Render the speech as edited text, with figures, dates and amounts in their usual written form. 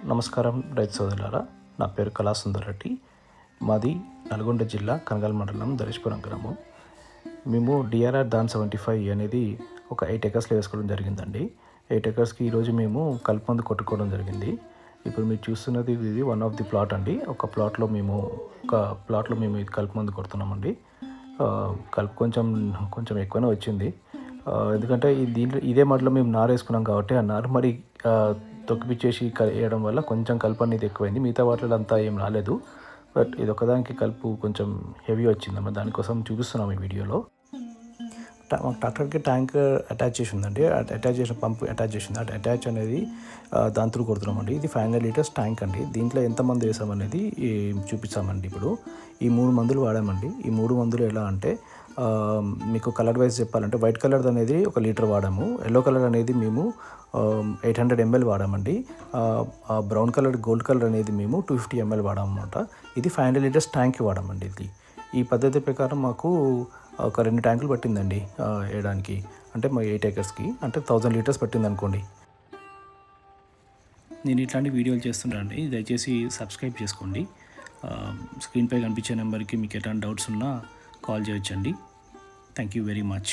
నమస్కారం రైతు సోదరులారా, నా పేరు కళాసుందర్ రెడ్డి. మాది నల్గొండ జిల్లా కనగల్ మండలం దరేశ్పురం గ్రామం. మేము డిఆర్ఆర్ దాన్ 75 అనేది ఒక 8 ఎకర్స్లో వేసుకోవడం జరిగిందండి. 8 ఎకర్స్కి ఈరోజు మేము కలుపు మందు కొట్టుకోవడం జరిగింది. ఇప్పుడు మీరు చూస్తున్నది ఇది వన్ ఆఫ్ ది ప్లాట్ అండి. ఒక ప్లాట్లో మేము ఇది కలుపు మందు కొడుతున్నామండి. కలుపు కొంచెం ఎక్కువనే వచ్చింది. ఎందుకంటే దీంట్లో ఇదే మడిలో మేము నారు వేసుకున్నాం కాబట్టి ఆ నారు మరి తొక్కిపిచ్చేసి వేయడం వల్ల కొంచెం కలుపు అనేది ఎక్కువైంది. మిగతా వాటిలో అంతా ఏం రాలేదు. బట్ ఇది ఒకదానికి కలుపు కొంచెం హెవీ వచ్చిందన్నమాట. దానికోసం చూపిస్తున్నాం ఈ వీడియోలో. ట్రాక్టర్కి ట్యాంక్ అటాచ్ చేసి ఉందండి. అటాచ్ చేసిన పంపు అటాచ్ చేసింది. అటాచ్ అనేది దాని త్రూ కొడుతున్నామండి. ఇది 500 లీటర్స్ ట్యాంక్ అండి. దీంట్లో ఎంత మందు వేసామనేది చూపిస్తామండి. ఇప్పుడు ఈ 3 మందులు వాడామండి. ఈ 3 మందులు ఎలా అంటే మీకు కలర్ వైజ్ చెప్పాలంటే వైట్ కలర్ అనేది 1 లీటర్ వాడాము. ఎల్లో కలర్ అనేది మేము 800 ml వాడామండి. బ్రౌన్ కలర్ గోల్డ్ కలర్ అనేది మేము 250 ml వాడామన్నమాట. ఇది 500 లీటర్స్ ట్యాంక్కి వాడామండి. ఈ పద్ధతి ప్రకారం మాకు ఒక 2 ట్యాంకులు పట్టిందండి వేయడానికి. అంటే మా 8 ఎకర్స్కి అంటే 1000 లీటర్స్ పట్టింది అనుకోండి. నేను ఇట్లాంటి వీడియోలు చేస్తుంటానండి. దయచేసి సబ్స్క్రైబ్ చేసుకోండి. స్క్రీన్పై కనిపించే నెంబర్కి మీకు ఎట్లాంటి డౌట్స్ ఉన్నా కాల్ చేయొచ్చండి. Thank you very much.